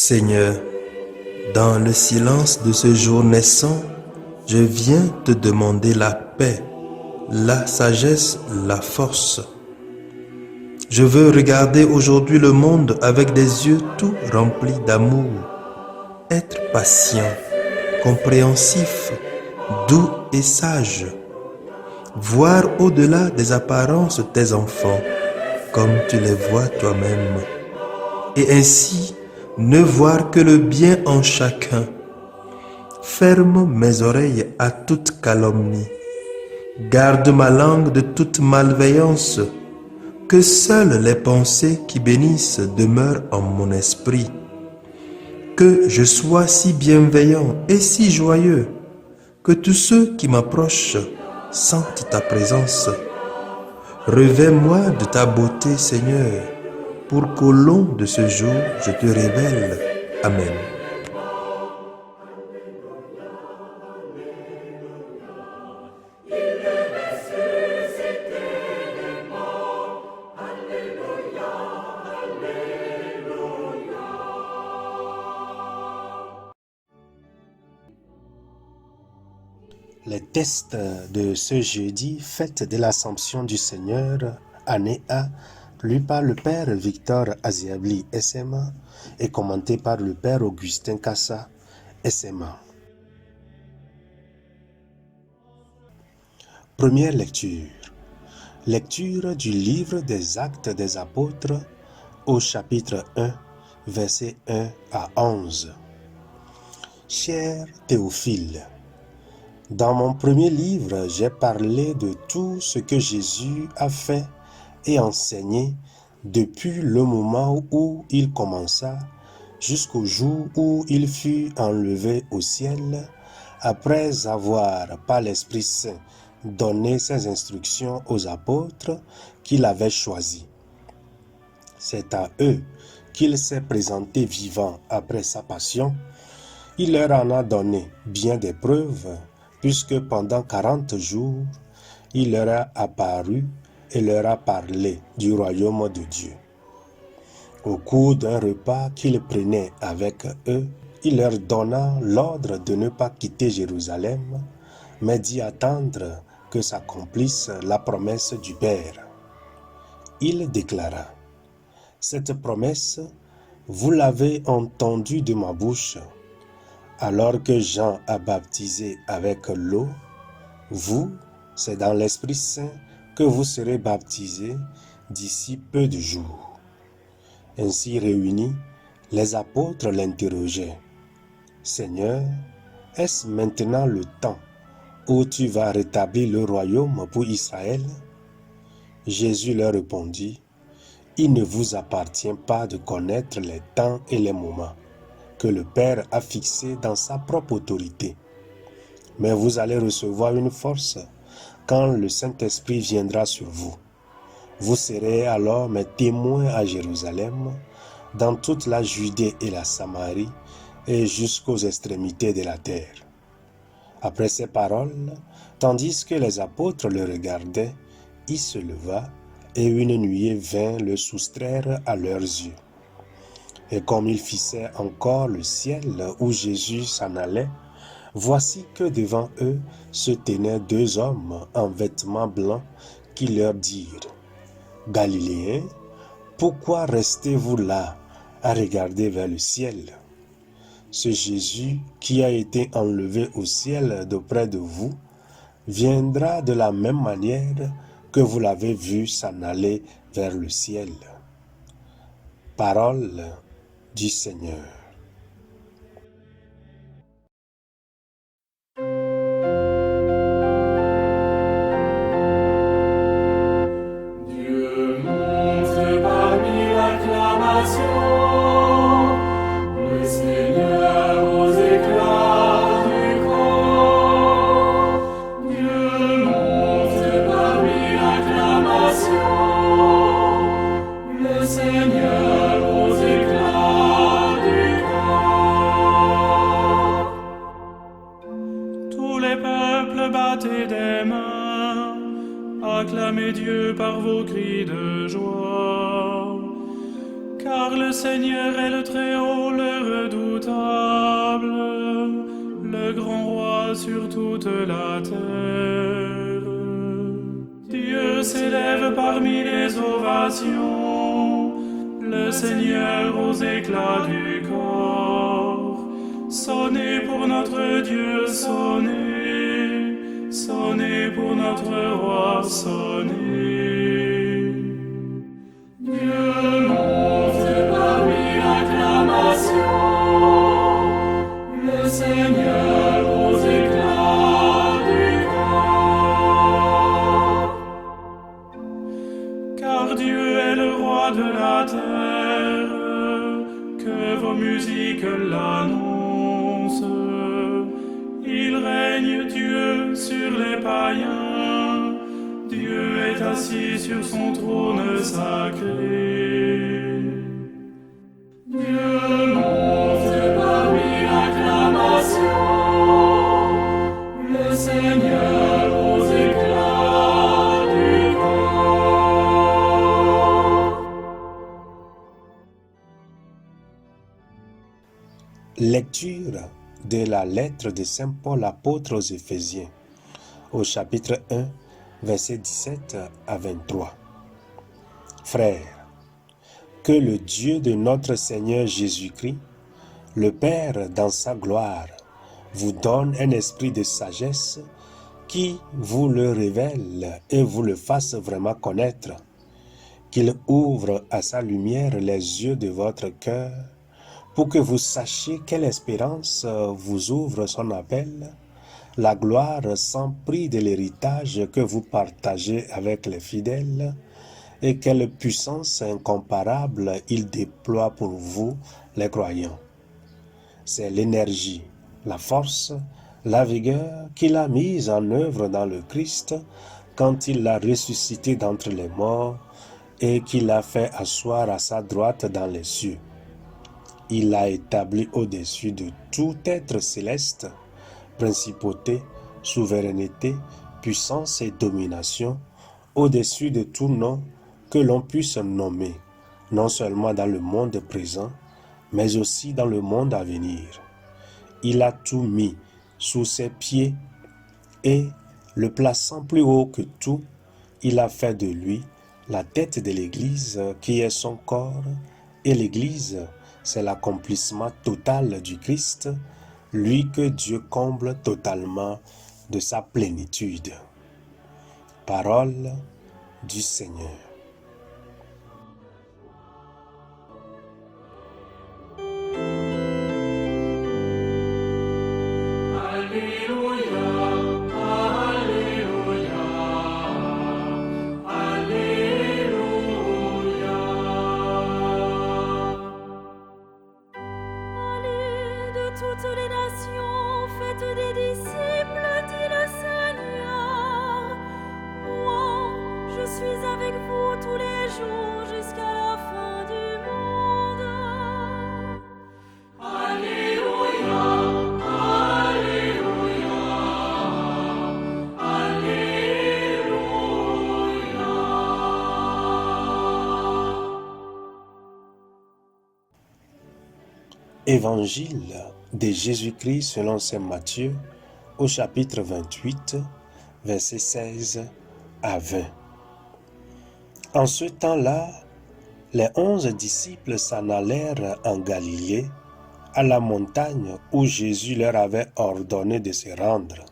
Seigneur, dans le silence de ce jour naissant, je viens te demander la paix, la sagesse, la force. Je veux regarder aujourd'hui le monde avec des yeux tout remplis d'amour, être patient, compréhensif, doux et sage, voir au-delà des apparences tes enfants, comme tu les vois toi-même, et ainsi ne voir que le bien en chacun. Ferme mes oreilles à toute calomnie, garde ma langue de toute malveillance, que seules les pensées qui bénissent demeurent en mon esprit, que je sois si bienveillant et si joyeux, que tous ceux qui m'approchent sentent ta présence. Revêts-moi de ta beauté, Seigneur, pour qu'au long de ce jour, je te révèle. Amen. Les textes de ce jeudi, fête de l'Assomption du Seigneur, année A, lu par le Père Victor Aziabli, SMA, et commenté par le Père Augustin Kassa, SMA. Première lecture. Lecture du livre des Actes des Apôtres au chapitre 1, versets 1 à 11. Cher Théophile, dans mon premier livre, j'ai parlé de tout ce que Jésus a fait et enseigné depuis le moment où il commença jusqu'au jour où il fut enlevé au ciel, après avoir, par l'Esprit Saint, donné ses instructions aux apôtres qu'il avait choisis. C'est à eux qu'il s'est présenté vivant après sa passion. Il leur en a donné bien des preuves, puisque pendant 40 jours, il leur a apparu et leur a parlé du royaume de Dieu. Au cours d'un repas qu'il prenait avec eux, il leur donna l'ordre de ne pas quitter Jérusalem, mais d'y attendre que s'accomplisse la promesse du Père. Il déclara: « Cette promesse, vous l'avez entendue de ma bouche. Alors que Jean a baptisé avec l'eau, vous, c'est dans l'Esprit Saint que vous serez baptisés d'ici peu de jours. » Ainsi réunis, les apôtres l'interrogeaient: « Seigneur, est-ce maintenant le temps où tu vas rétablir le royaume pour Israël ?» Jésus leur répondit: « Il ne vous appartient pas de connaître les temps et les moments que le Père a fixé dans sa propre autorité. Mais vous allez recevoir une force quand le Saint-Esprit viendra sur vous. Vous serez alors mes témoins à Jérusalem, dans toute la Judée et la Samarie, et jusqu'aux extrémités de la terre. » Après ces paroles, tandis que les apôtres le regardaient, il se leva, et une nuée vint le soustraire à leurs yeux. Et comme ils fissaient encore le ciel où Jésus s'en allait, voici que devant eux se tenaient deux hommes en vêtements blancs qui leur dirent: « Galiléens, pourquoi restez-vous là à regarder vers le ciel? Ce Jésus qui a été enlevé au ciel d'auprès de vous viendra de la même manière que vous l'avez vu s'en aller vers le ciel. » Parole du Seigneur. Dieu montre parmi l'acclamation le Seigneur aux éclats du camp. Dieu montre parmi l'acclamation le Seigneur aux éclats du camp. Tous les peuples battez des mains, acclamez Dieu par vos cris de joie, car Car le Seigneur est le Très-Haut, le redoutable, le grand roi sur toute la terre. Dieu s'élève parmi les ovations, le Seigneur aux éclats du corps. Sonnez pour notre Dieu, sonnez, sonnez pour notre roi, sonnez. Dieu monte parmi l'acclamation, le Seigneur aux éclats du corps. Car Dieu est le roi de la terre, que vos musiques l'annoncent. Il règne Dieu sur les païens, Dieu est assis sur son trône sacré. Dieu monte parmi l'acclamation, le Seigneur aux éclats du corps. Lecture de la lettre de Saint Paul apôtre aux Éphésiens, au chapitre 1, versets 17 à 23. Frères, que le Dieu de notre Seigneur Jésus-Christ, le Père dans sa gloire, vous donne un esprit de sagesse qui vous le révèle et vous le fasse vraiment connaître, qu'il ouvre à sa lumière les yeux de votre cœur, pour que vous sachiez quelle espérance vous ouvre son appel, la gloire sans prix de l'héritage que vous partagez avec les fidèles, et quelle puissance incomparable il déploie pour vous, les croyants. C'est l'énergie, la force, la vigueur qu'il a mise en œuvre dans le Christ quand il l'a ressuscité d'entre les morts et qu'il l'a fait asseoir à sa droite dans les cieux. Il l'a établi au-dessus de tout être céleste, principauté, souveraineté, puissance et domination, au-dessus de tout nom que l'on puisse nommer, non seulement dans le monde présent, mais aussi dans le monde à venir. Il a tout mis sous ses pieds et, le plaçant plus haut que tout, il a fait de lui la tête de l'Église qui est son corps, et l'Église, c'est l'accomplissement total du Christ, lui que Dieu comble totalement de sa plénitude. Parole du Seigneur. Toutes les nations, faites des disciples, dit le Seigneur. Moi, je suis avec vous tous les jours jusqu'à la fin du monde. Alléluia, Alléluia, Alléluia. Évangile de Jésus-Christ selon saint Matthieu, au chapitre 28, versets 16 à 20. En ce temps-là, les 11 disciples s'en allèrent en Galilée, à la montagne où Jésus leur avait ordonné de se rendre.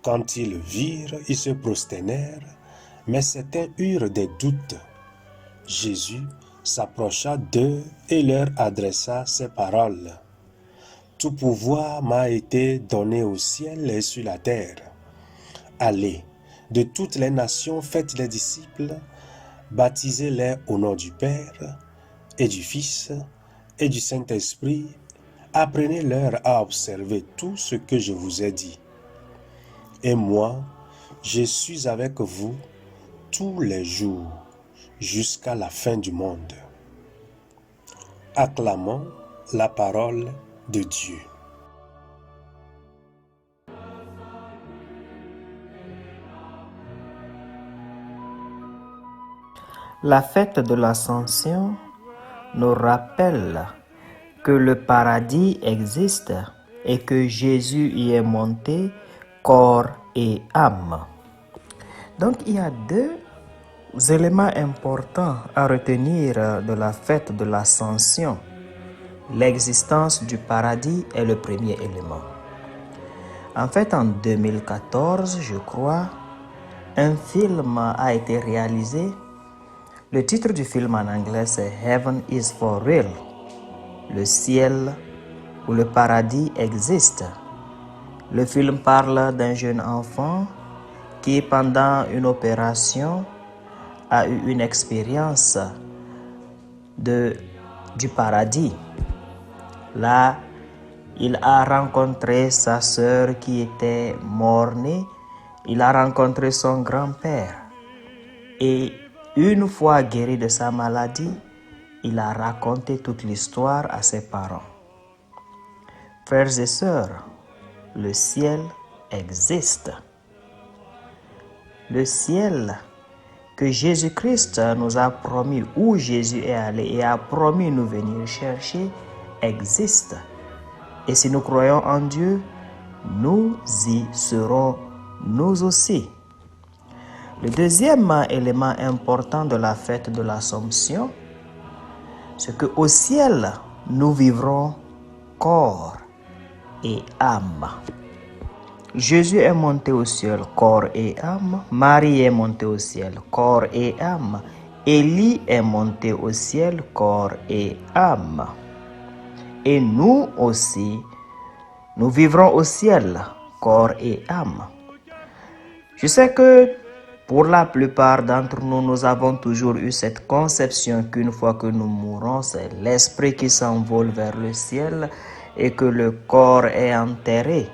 Quand ils le virent, ils se prosternèrent, mais certains eurent des doutes. Jésus s'approcha d'eux et leur adressa ces paroles. Tout pouvoir m'a été donné au ciel et sur la terre. Allez, de toutes les nations, faites les disciples, baptisez-les au nom du Père et du Fils et du Saint-Esprit. Apprenez-leur à observer tout ce que je vous ai dit. Et moi, je suis avec vous tous les jours jusqu'à la fin du monde. Acclamons la parole de Dieu. La fête de l'Ascension nous rappelle que le paradis existe et que Jésus y est monté corps et âme. Donc il y a deux éléments importants à retenir de la fête de l'Ascension. L'existence du paradis est le premier élément. En fait, en 2014, je crois, un film a été réalisé. Le titre du film en anglais, c'est Heaven is for real. Le ciel ou le paradis existe. Le film parle d'un jeune enfant qui, pendant une opération, a eu une expérience du paradis. Là, il a rencontré sa sœur qui était morte-née. Il a rencontré son grand-père. Et une fois guéri de sa maladie, il a raconté toute l'histoire à ses parents. Frères et sœurs, le ciel existe. Le ciel que Jésus-Christ nous a promis, où Jésus est allé et a promis nous venir chercher, existe. Et si nous croyons en Dieu, nous y serons nous aussi. Le deuxième élément important de la fête de l'Assomption, c'est qu'au ciel, nous vivrons corps et âme. Jésus est monté au ciel, corps et âme. Marie est montée au ciel, corps et âme. Élie est monté au ciel, corps et âme. Et nous aussi, nous vivrons au ciel, corps et âme. Je sais que pour la plupart d'entre nous, nous avons toujours eu cette conception qu'une fois que nous mourons, c'est l'esprit qui s'envole vers le ciel et que le corps est enterré.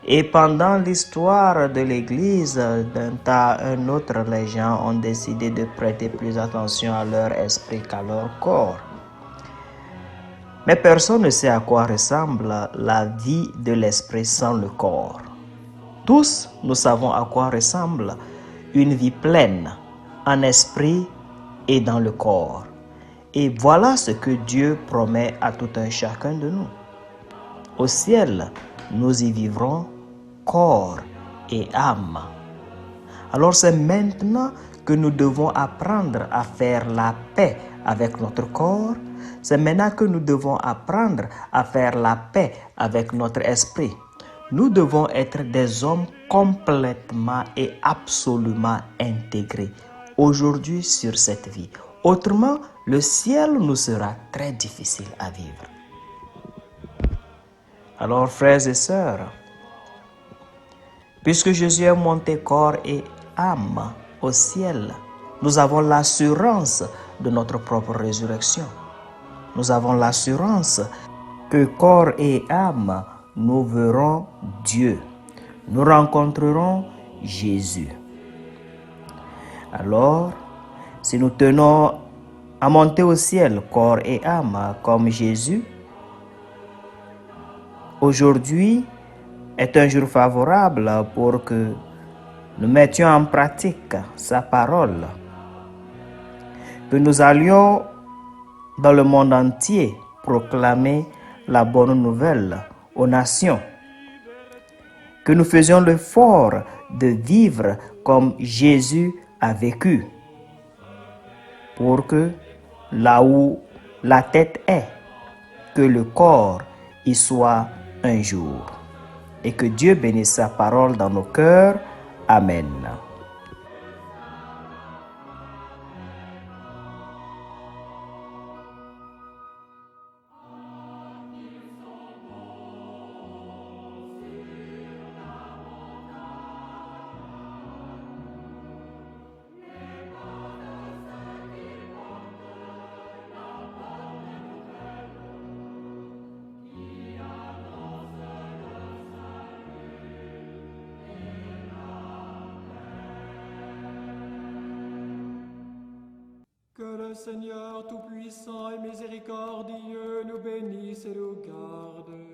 Et pendant l'histoire de l'Église, d'un temps à un autre, les gens ont décidé de prêter plus attention à leur esprit qu'à leur corps. Mais personne ne sait à quoi ressemble la vie de l'esprit sans le corps. Tous, nous savons à quoi ressemble une vie pleine en esprit et dans le corps. Et voilà ce que Dieu promet à tout un chacun de nous. Au ciel, nous y vivrons corps et âme. Alors c'est maintenant que nous devons apprendre à faire la paix avec notre corps. C'est maintenant que nous devons apprendre à faire la paix avec notre esprit. Nous devons être des hommes complètement et absolument intégrés aujourd'hui sur cette vie. Autrement, le ciel nous sera très difficile à vivre. Alors, frères et sœurs, puisque Jésus est monté corps et âme au ciel, nous avons l'assurance de notre propre résurrection. Nous avons l'assurance que corps et âme, nous verrons Dieu. Nous rencontrerons Jésus. Alors, si nous tenons à monter au ciel, corps et âme, comme Jésus, aujourd'hui est un jour favorable pour que nous mettions en pratique sa parole, que nous allions dans le monde entier proclamer la bonne nouvelle aux nations, que nous faisions l'effort de vivre comme Jésus a vécu, pour que là où la tête est, que le corps y soit un jour. Et que Dieu bénisse sa parole dans nos cœurs. Amen. Que le Seigneur Tout-Puissant et Miséricordieux nous bénisse et nous garde.